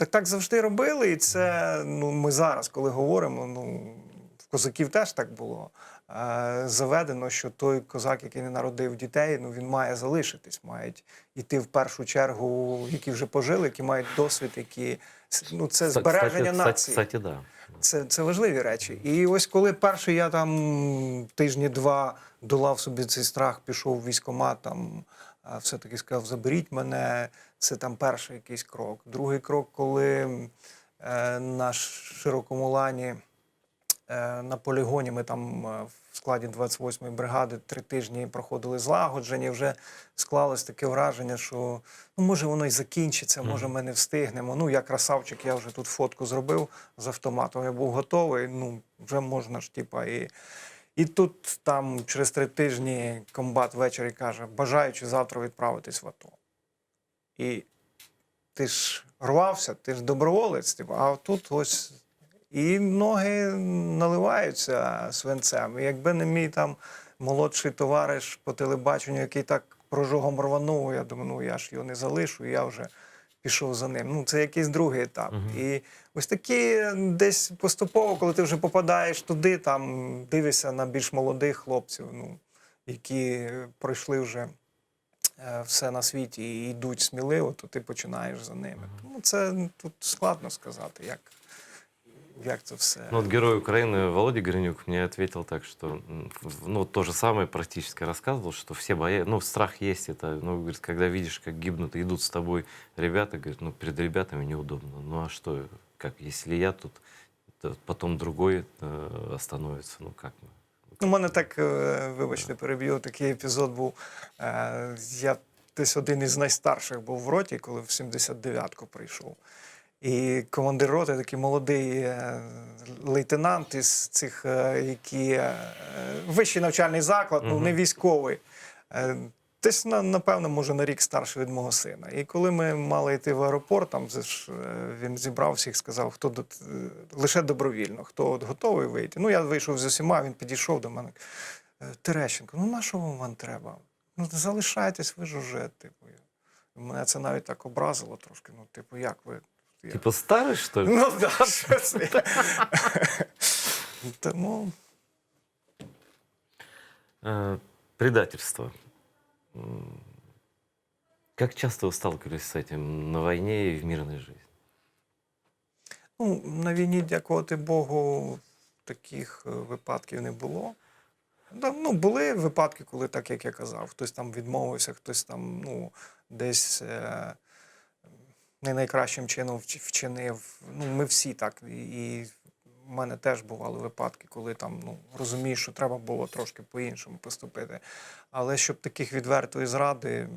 S2: так завжди робили, і це, ми зараз, коли говоримо, в козаків теж так було. заведено, що той козак, який не народив дітей, ну він має залишитись, мають йти в першу чергу, які вже пожили, які мають досвід, які ну це збереження нації.
S1: Кстати, да.
S2: Це важливі речі. І ось коли перший я там тижні-два долав собі цей страх, пішов в військкомат, там все-таки сказав, заберіть мене, це там перший якийсь крок. Другий крок, коли на Широкому Лані на полігоні ми там в складі 28-ї бригади 3 тижні проходили злагодження, вже склалось таке враження, що ну, може воно й закінчиться, може ми не встигнемо. Ну, я красавчик, я вже тут фотку зробив з автоматом, я був готовий, ну, вже можна ж, типа, і тут там через 3 тижні комбат ввечері каже, бажаючи завтра відправитись в АТО. І ти ж рвався, ти ж доброволець, типу, а тут ось і ноги наливаються свинцем. І якби не мій там молодший товариш по телебаченню, який так прожогом рванув, я думаю, ну я ж його не залишу, і я вже пішов за ним. Ну, це якийсь другий етап. І ось такі десь поступово, коли ти вже попадаєш туди, там дивишся на більш молодих хлопців, ну, які пройшли вже все на світі і йдуть сміливо, то ти починаєш за ними. Тому це тут складно сказати, як це все.
S1: Ну, вот герой Украины Володя Горенюк мне ответил так, что ну, то же самое практически рассказывал, что все боятся, ну, страх есть, это, ну, говорит, когда видишь, как гибнут и идут с тобой ребята, говорит, ну, перед ребятами неудобно. Ну, а что, как, если я тут, то потом другой остановится, ну, как мы?
S2: У мене так, вибачте, переб'ю, такий епізод був. Я десь один із найстарших був в роті, коли в 79-ку прийшов. І командир роти, такий молодий лейтенант із цих, які вищий навчальний заклад, ну не військовий. Десь, напевно, може на рік старший від мого сина. І коли ми мали йти в аеропорт, там він зібрав всіх, сказав, хто лише добровільно, хто от готовий вийти. Ну, я вийшов з усіма, він підійшов до мене. Терещенко, ну на що вам треба? Ну, залишайтесь, ви ж уже, типу. Мене це навіть так образило трошки. Ну, типу, як ви?
S1: Типа старый, что ли?
S2: Ну, да, що це. Тому...
S1: Предательство. Как часто вы сталкивались с этим на войне и в мирной жизни?
S2: Ну, на війні, дякувати Богу, таких випадків не було. Ну, були випадки, коли, так як я казав, хтось там відмовився, хтось там, ну, десь не найкращим чином вчинив. Ну, ми всі так. І в мене теж бували випадки, коли там, ну, розумієш, що треба було трошки по-іншому поступити. Але щоб таких відвертої зради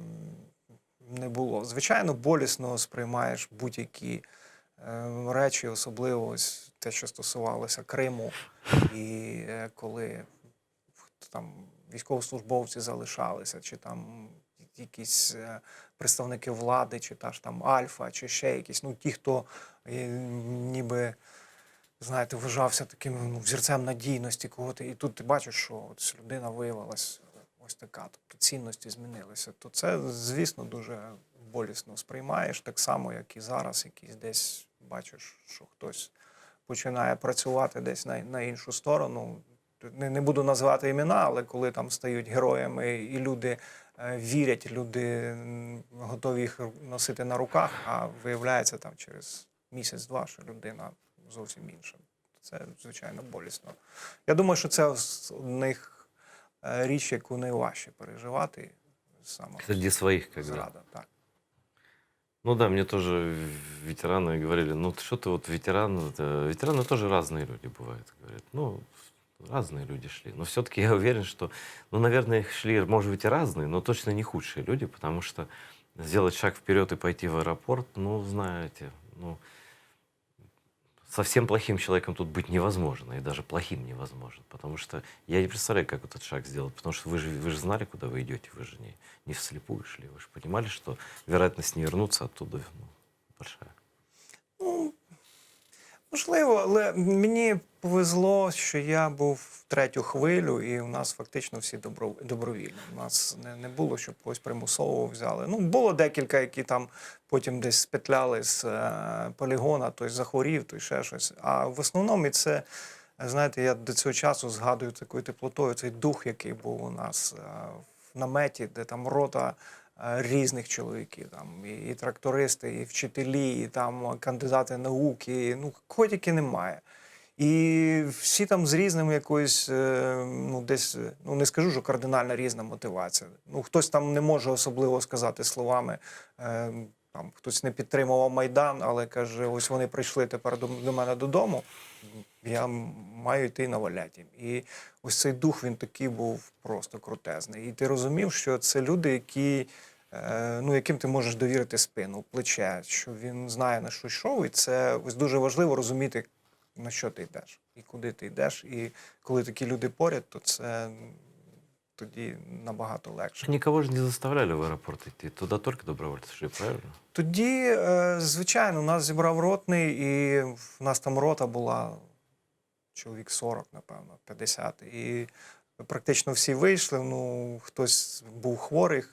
S2: не було. Звичайно, болісно сприймаєш будь-які речі, особливо ось те, що стосувалося Криму. І коли там військовослужбовці залишалися, чи там якісь представники влади, чи та ж там Альфа, чи ще якісь, ну ті, хто ніби, знаєте, вважався таким, ну, взірцем надійності кого-то. І тут ти бачиш, що ось людина виявилась ось така, тобто цінності змінилися. То це, звісно, дуже болісно сприймаєш, так само, як і зараз, якийсь десь бачиш, що хтось починає працювати десь на іншу сторону. Не буду називати імена, але коли там стають героями і люди вірять, люди готові їх носити на руках, а виявляється там через місяць-два, що людина зовсім інша. Це, звичайно, болісно. Я думаю, що це одних річ, яку найважче переживати. Саме
S1: Среди своих, когда.
S2: зрада, так.
S1: Ну да, мне тоже ветераны говорили, ну что ты вот ветеран, ветераны тоже разные люди бывают, говорят, ну разные люди шли, но все-таки я уверен, что, ну, наверное, их шли, может быть, и разные, но точно не худшие люди, потому что сделать шаг вперед и пойти в аэропорт, ну, знаете, ну, совсем плохим человеком тут быть невозможно, и даже плохим невозможно, потому что я не представляю, как этот шаг сделать, потому что вы же знали, куда вы идете, вы же не вслепую шли, вы же понимали, что вероятность не вернуться оттуда, ну, большая.
S2: Ну, можливо, але мені повезло, що я був в третю хвилю, і у нас фактично всі добровільні. У нас не було, щоб когось примусово взяли. Ну, було декілька, які там потім десь спетляли з полігона, той захворів, той ще щось. А в основному це Знаєте, я до цього часу згадую такою теплотою цей дух, який був у нас в наметі, де там рота різних чоловіків, там і трактористи, і вчителі, і там кандидати наук, і, ну, кого тільки немає. І всі там з різним якоюсь, ну, десь, ну, не скажу, що кардинально різна мотивація. Ну, хтось там не може особливо сказати словами, там, хтось не підтримував Майдан, але каже, ось вони прийшли тепер до мене додому, я маю йти навалять їм. І ось цей дух, він такий був просто крутезний. І ти розумів, що це люди, які, ну, яким ти можеш довірити спину, плече, що він знає, на що йшов, і це ось дуже важливо розуміти, на що ти йдеш і куди ти йдеш. І коли такі люди поряд, то це тоді набагато легше.
S1: Никого же не заставляли в аэропорт идти. Туда только добровольцы шли, правильно?
S2: Тоді, звичайно, нас зібрав ротний, і в нас там рота була чоловік 40, напевно, 50. І практично всі вийшли, ну, хтось був хворий,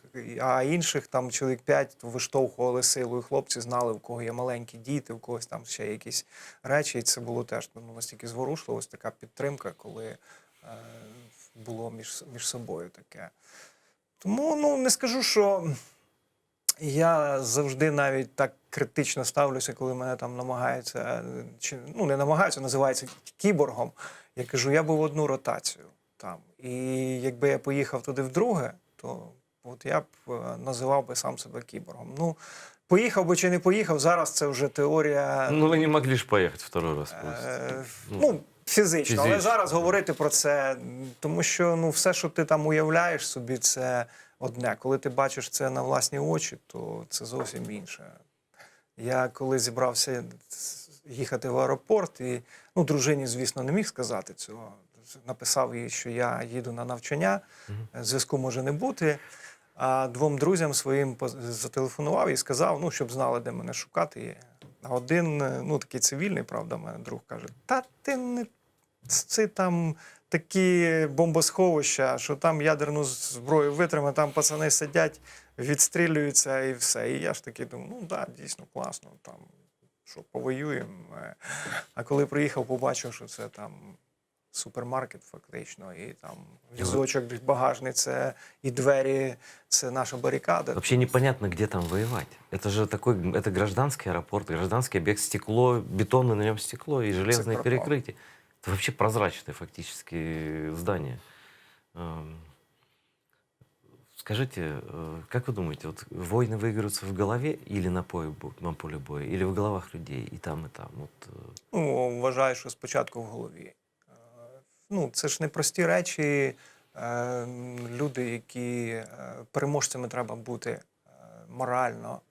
S2: а інших там чоловік 5 виштовхували силою. Хлопці знали, в кого є маленькі діти, в когось там ще якісь речі. І це було теж, ну, настільки зворушливо, ось така підтримка, коли було між собою таке. Тому, ну, не скажу, що я завжди навіть так критично ставлюся, коли мене там намагаються, чи, ну, не намагаються, називається кіборгом. Я кажу, я був одну ротацію там. І якби я поїхав туди вдруге, то от я б називав би сам себе кіборгом. Ну, поїхав би чи не поїхав, зараз це вже теорія.
S1: Ну, вы не могли же поехать второй раз.
S2: Ну, фізично. Але
S1: Фізично.
S2: зараз говорити про це, тому що, ну, все, що ти там уявляєш собі, це одне. Коли ти бачиш це на власні очі, то це зовсім інше. Я коли зібрався їхати в аеропорт, і, ну, дружині, звісно, не міг сказати цього. Написав їй, що я їду на навчання, зв'язку може не бути. А двом друзям своїм зателефонував і сказав, ну, щоб знали, де мене шукати. А один, ну, такий цивільний, правда, мене друг каже, та ти не це там такі бомбосховища, що там ядерну зброю витримає, там пацани сидять, відстрілюються і все. І я ж такий думаю, ну так, да, дійсно класно, там, що повоюємо. А коли приїхав, побачив, що це там супермаркет фактично, і там візочок, багажниця, і двері, це наша барикада.
S1: Вообще непонятно, где там воевать. Это же такой, это гражданский аэропорт, гражданский объект, стекло, бетонное на нем стекло и железные
S2: Циферблат.
S1: перекрытия. Это вообще прозрачное фактически здание. Скажите, как вы думаете, вот войны выигрываются в голове или на поле боя, или в головах людей, и там, и там? Вот,
S2: Ну, вважаю, що спочатку в голові. Ну, це ж не прості речі. Люди, які переможцями треба бути морально.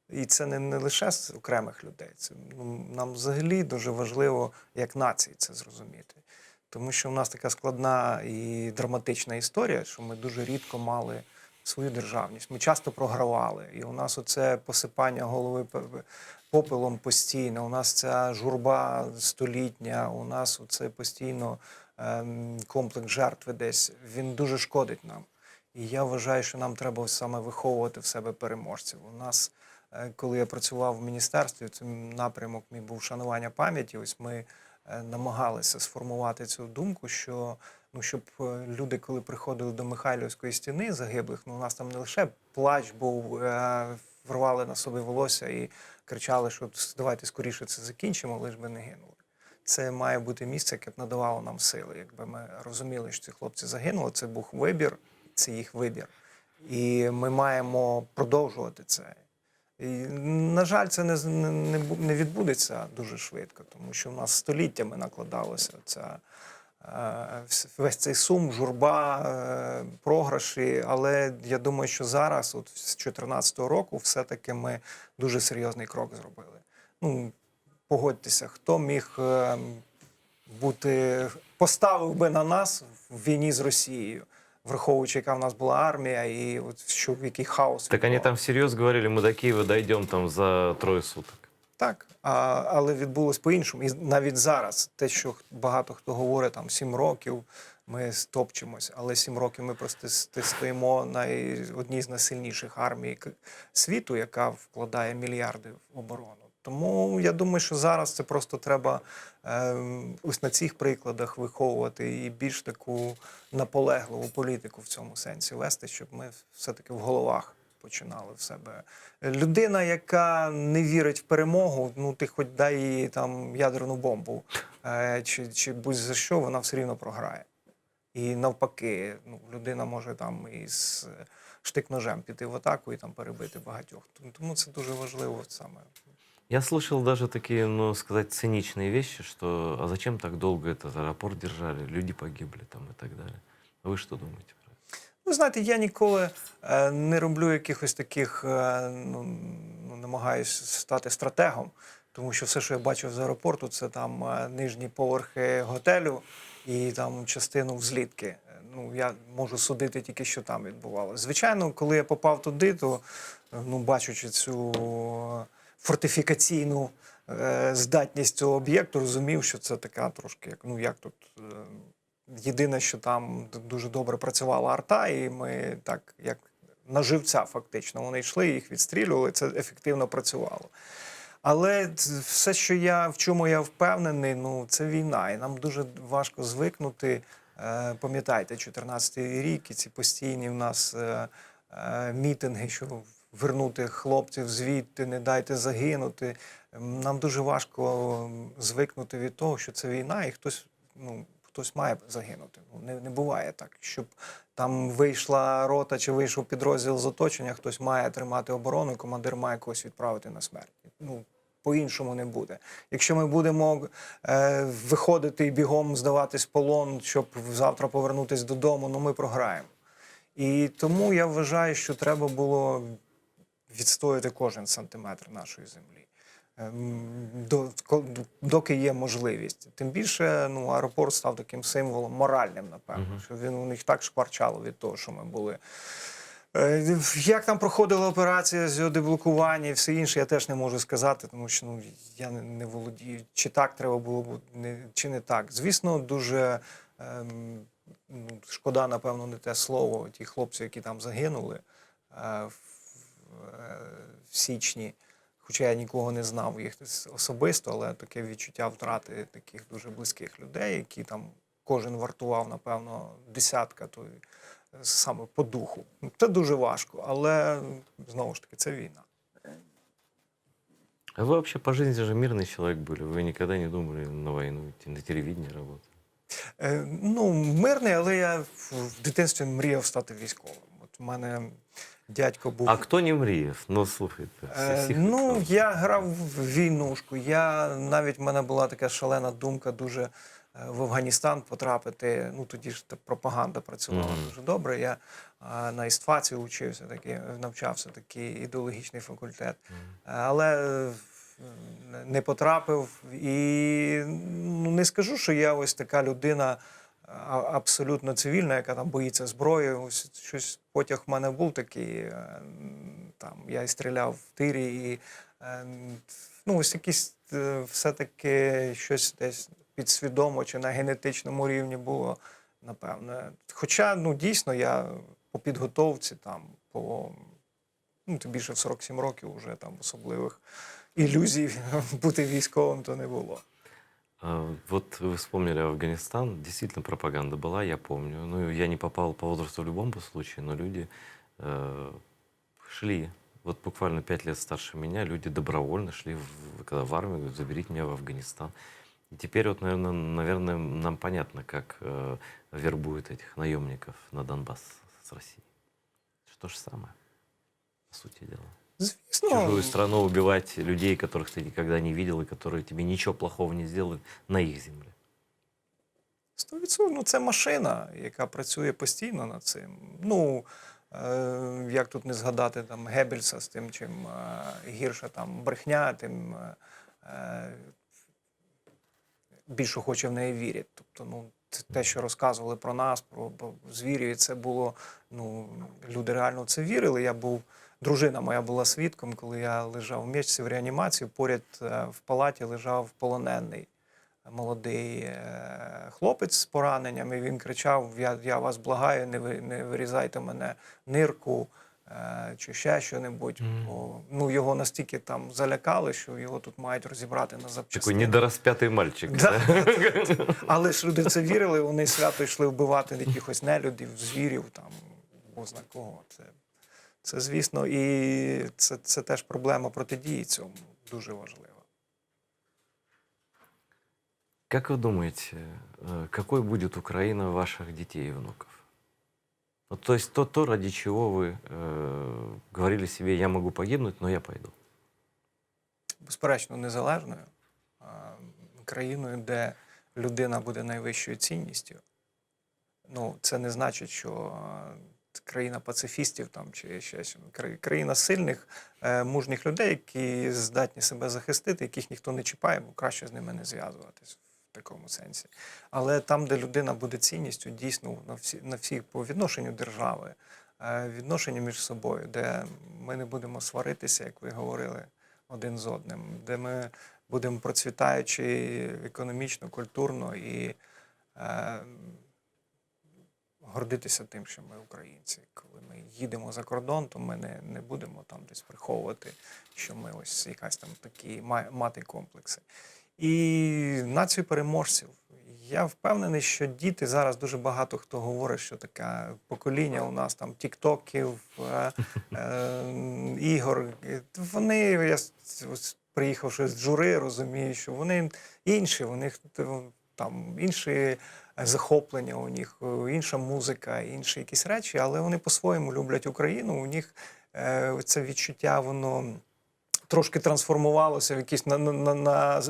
S2: І це не лише з окремих людей. Це, ну, нам взагалі дуже важливо, як нації, це зрозуміти. Тому що в нас така складна і драматична історія, що ми дуже рідко мали свою державність. Ми часто програвали. І у нас оце посипання голови попелом постійно, у нас ця журба столітня, у нас оце постійно комплекс жертви десь, він дуже шкодить нам. І я вважаю, що нам треба саме виховувати в себе переможців. У нас, коли я працював в міністерстві, цей напрямок мій був шанування пам'яті, ось ми намагалися сформувати цю думку, що, ну, щоб люди, коли приходили до Михайлівської стіни загиблих, ну, у нас там не лише плач був, врвали на собі волосся і кричали, що давайте скоріше це закінчимо, лиш би не гинули. Це має бути місце, яке б надавало нам сили. Якби ми розуміли, що ці хлопці загинули, це був вибір, це їх вибір. І ми маємо продовжувати це. І, на жаль, це не відбудеться дуже швидко, тому що в нас століттями накладалося весь цей сум, журба, програші. Але я думаю, що зараз, от з 2014 року, все-таки ми дуже серйозний крок зробили. Ну, погодьтеся, хто міг поставив би на нас в війні з Росією, враховуючи, яка в нас була армія і от що, який хаос.
S1: так они там всерьез говорили, мы до Киева дойдем там за 3 суток.
S2: Так, але відбулось по-іншому. І навіть зараз, те, що багато хто говорить, там 7 років ми топчемось, але 7 років ми просто стоїмо на одній з найсильніших армій світу, яка вкладає мільярди в оборону. Тому я думаю, що зараз це просто треба ось на цих прикладах виховувати і більш таку наполегливу політику в цьому сенсі вести, щоб ми все-таки в головах починали в себе. Людина, яка не вірить в перемогу, ну ти хоч дай їй там ядерну бомбу, чи будь-за що, вона все рівно програє. І навпаки, ну, людина може там із штик-ножем піти в атаку і там перебити багатьох. Тому це дуже важливо саме.
S1: Я слышал даже такие, ну, сказать, циничные вещи, что а зачем так долго этот аэропорт держали, люди погибли там и так далее. Вы что думаете про это?
S2: Ви знаєте, я ніколи не роблю якихось таких, намагаюся стати стратегом, тому що все, що я бачив з аеропорту, це там нижні поверхи готелю і там частину взлітки. Ну, я можу судити тільки, що там відбувалося. Звичайно, коли я попав туди, то, ну, бачучи цю фортифікаційну здатність цього об'єкту, розумів, що це така трошки, як тут... Єдине, що там дуже добре працювала арта, і ми так, як на живця фактично, вони йшли, їх відстрілювали, це ефективно працювало. Але все, в чому я впевнений, ну, це війна, і нам дуже важко звикнути. Пам'ятайте, 14-й рік і ці постійні в нас мітинги, що вернути хлопців звідти, не дайте загинути. Нам дуже важко звикнути від того, що це війна, і хтось має загинути. Не буває так, щоб там вийшла рота чи вийшов підрозділ з оточення, хтось має тримати оборону, і командир має когось відправити на смерть. Ну, по-іншому не буде. Якщо ми будемо виходити і бігом здаватись в полон, щоб завтра повернутися додому, ну ми програємо. І тому я вважаю, що треба було відстояти кожен сантиметр нашої землі. Доки є можливість. Тим більше, ну, аеропорт став таким символом моральним, напевно, що він у них так шкварчало від того, що ми були. Як там проходила операція з його деблокування і все інше, я теж не можу сказати, тому що, ну, я не володію, чи так треба було, чи не так. Звісно, дуже шкода, напевно, не те слово, ті хлопці, які там загинули в січні. Хоча я нікого не знав їх особисто, але таке відчуття втрати таких дуже близьких людей, які там кожен вартував, напевно, десятка, то саме по духу. Це дуже важко, але, знову ж таки, це війна.
S1: А вы вообще по жизни же мирный человек были. Вы никогда не думали на войну идти, на телевидении работать?
S2: Ну, мирний, але я в дитинстві мріяв стати військовим. От у мене дядько був...
S1: А хто не мріяв? Ну, слухайте.
S2: Ну, я грав в війнушку. Навіть в мене була така шалена думка дуже в Афганістан потрапити. Ну, тоді ж пропаганда працювала дуже добре. Я на істфаці учився, навчався, такий ідеологічний факультет. Але не потрапив. І ну, не скажу, що я ось така людина абсолютно цивільна, яка там боїться зброї. Ось щось потяг в мене був такий, там я і стріляв в тирі, і ну, ось якісь все-таки щось десь підсвідомо чи на генетичному рівні було, напевно. Хоча, ну, дійсно, я по підготовці там, ну, тим більше в 47 років вже там особливих ілюзій бути військовим то не було.
S1: Вот вы вспомнили Афганистан. Действительно, пропаганда была, я помню. Ну, я не попал по возрасту в любом случае, но люди шли. Вот буквально 5 лет старше меня, люди добровольно шли в армию, заберите меня в Афганистан. И теперь вот, наверное, нам понятно, как вербуют этих наемников на Донбасс с Россией. То же самое, по сути дела.
S2: Звісно.
S1: Чужую страну убивать людей, которых ты никогда не видел и которые тебе ничего плохого не сделали на их земле.
S2: 100%. Ну, це машина, яка працює постійно над цим. Ну, як тут не згадати там Геббельса з тим, чим гірша там брехня, тим більше хоче в неї вірять. Тобто, ну, те, що розказували про нас, про звірів, і це було, ну, люди реально в це вірили. Дружина моя була свідком, коли я лежав в місці в реанімації, поряд в палаті лежав полонений молодий хлопець з пораненням, і він кричав: я вас благаю, не вирізайте мене нирку, чи ще що-небудь. Бо, ну, його настільки там залякали, що його тут мають розібрати на
S1: Такой
S2: запчастини.
S1: недораспятый мальчик.
S2: Да.
S1: Да?
S2: Але ж люди в це вірили, вони свято йшли вбивати якихось нелюдів, звірів, там, бозна кого. Це, звісно, і це теж проблема протидії цьому, дуже важлива.
S1: Как вы думаете, какой будет Украина ваших детей и внуков? Вот, то есть то, ради чего вы говорили себе, я могу погибнуть, но я пойду.
S2: Безперечно, незалежною країною, де людина буде найвищою цінністю. Ну, це не значить, що країна пацифістів там, чи щось. Країна сильних, мужніх людей, які здатні себе захистити, яких ніхто не чіпає, бо краще з ними не зв'язуватись в такому сенсі. Але там, де людина буде цінністю, дійсно, на всі по відношенню держави, відношенню між собою, де ми не будемо сваритися, як ви говорили, один з одним, де ми будемо процвітаючи економічно, культурно і гордитися тим, що ми українці. Коли ми їдемо за кордон, то ми не будемо там десь приховувати, що ми ось якась там такі мати комплекси. І націю переможців. Я впевнений, що діти зараз дуже багато хто говорить, що таке покоління у нас там тіктоків, ігор. Вони, я ось, приїхавши з жури, розумію, що вони інші, у них там інші захоплення, у них інша музика, інші якісь речі, але вони по-своєму люблять Україну, у них це відчуття, воно трошки трансформувалося в якісь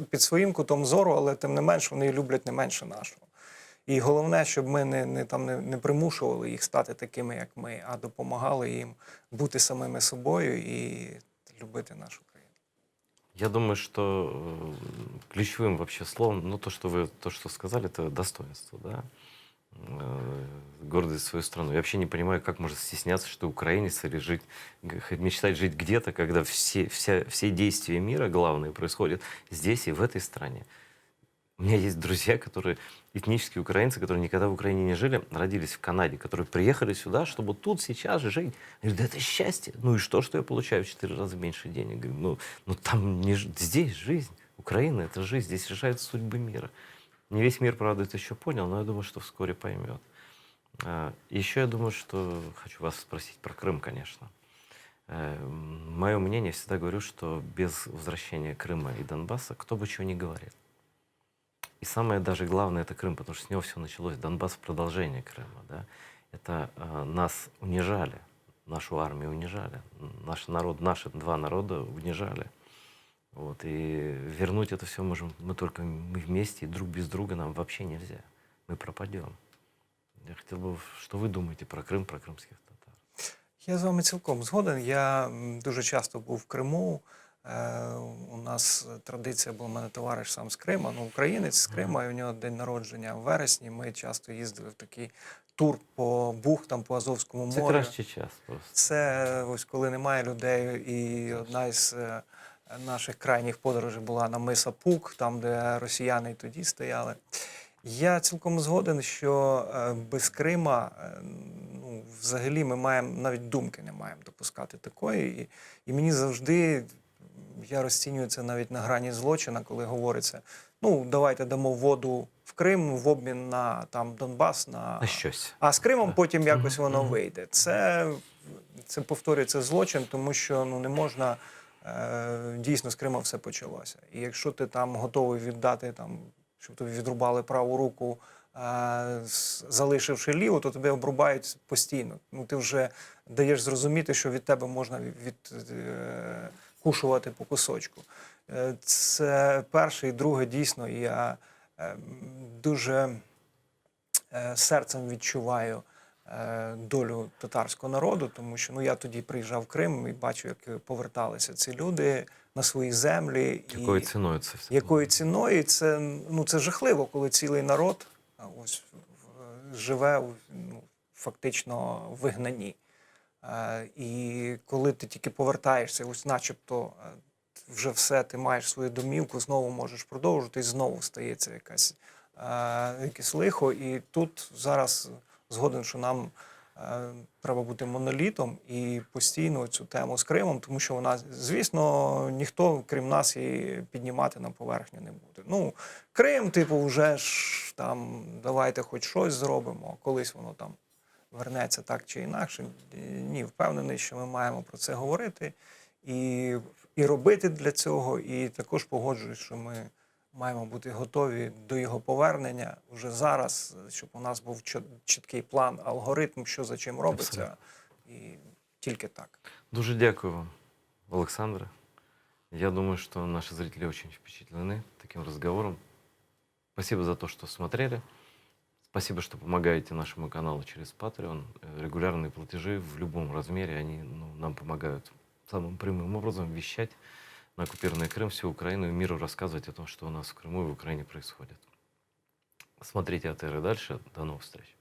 S2: під своїм кутом зору, але тим не менш вони люблять не менше нашого. І головне, щоб ми не примушували їх стати такими, як ми, а допомагали їм бути самими собою і любити нашу країну.
S1: Я думаю, что ключевым вообще словом, ну, то, что сказали, это достоинство, да? Гордость за свою страну. Я вообще не понимаю, как можно стесняться, что украинец или мечтать жить где-то, когда все действия мира главные происходят здесь и в этой стране. У меня есть друзья, которые этнические украинцы, которые никогда в Украине не жили, родились в Канаде, которые приехали сюда, чтобы тут сейчас жить. Я говорю, да это счастье. Ну и что я получаю в 4 раза меньше денег? Говорю, ну там здесь жизнь. Украина — это жизнь, здесь решаются судьбы мира. Не весь мир, правда, это еще понял, но я думаю, что вскоре поймет. Еще я думаю, что хочу вас спросить про Крым, конечно. Мое мнение, всегда говорю, что без возвращения Крыма и Донбасса кто бы чего ни говорил. И самое даже главное — это Крым, потому что с него все началось. Донбасс — продолжение Крыма. Да? Это нас унижали, нашу армию унижали, наш народ, наши два народа унижали. Вот. И вернуть это все можем мы только вместе, и друг без друга нам вообще нельзя. Мы пропадем. Я хотел бы, что вы думаете про Крым, про крымских татар?
S2: Я з вами цілком згоден. Я дуже часто був в Криму. У нас традиція була, у мене товариш сам з Крима, ну, українець з Крима, і у нього день народження в вересні. Ми часто їздили в такий тур по бухтам, по Азовському морю.
S1: Це краще час просто.
S2: Це ось коли немає людей, і одна із наших крайніх подорожей була на мис Апук, там, де росіяни і тоді стояли. Я цілком згоден, що без Крима, ну, взагалі ми маємо, навіть думки не маємо допускати такої. І мені завжди, я розцінюю це навіть на грані злочина, коли говориться, ну, давайте дамо воду в Крим в обмін на там Донбас,
S1: На щось.
S2: а з Кримом потім якось воно вийде. Це повторюється злочин, тому що ну, не можна, дійсно з Крима все почалося. І якщо ти там готовий віддати, там, щоб тобі відрубали праву руку, залишивши ліву, то тебе обрубають постійно. Ну, ти вже даєш зрозуміти, що від тебе можна відкушувати по кусочку. Це перше. І друге, дійсно, я дуже серцем відчуваю долю татарського народу, тому що ну, я тоді приїжджав в Крим і бачу, як поверталися ці люди на свої землі.
S1: Якою ціною це все?
S2: Якою ціною? Це, ну, це жахливо, коли цілий народ ось, живе ну, фактично в вигнанні. І коли ти тільки повертаєшся, ось начебто вже все, ти маєш свою домівку, знову можеш продовжувати, і знову стається якесь лихо. І тут зараз згоден, що нам треба бути монолітом і постійно цю тему з Кримом, тому що вона, звісно, ніхто, крім нас, її піднімати на поверхню не буде. Ну, Крим, типу, вже ж там давайте хоч щось зробимо, колись воно там вернеться так чи інакше. Ні, впевнений, що ми маємо про це говорити і робити для цього, і також погоджуюсь, що ми маємо бути готові до його повернення вже зараз, щоб у нас був чіткий план, алгоритм, що за чим робиться, і тільки так.
S1: Дуже дякую вам, Олександре. Я думаю, что наши зрители очень впечатлены таким разговором. Спасибо за то, что смотрели. Спасибо, что помогаете нашему каналу через Patreon. Регулярные платежи в любом размере, они нам помогают самым прямым образом вещать на оккупированный Крым, всю Украину и миру рассказывать о том, что у нас в Крыму и в Украине происходит. Смотрите АТР и дальше. До новых встреч.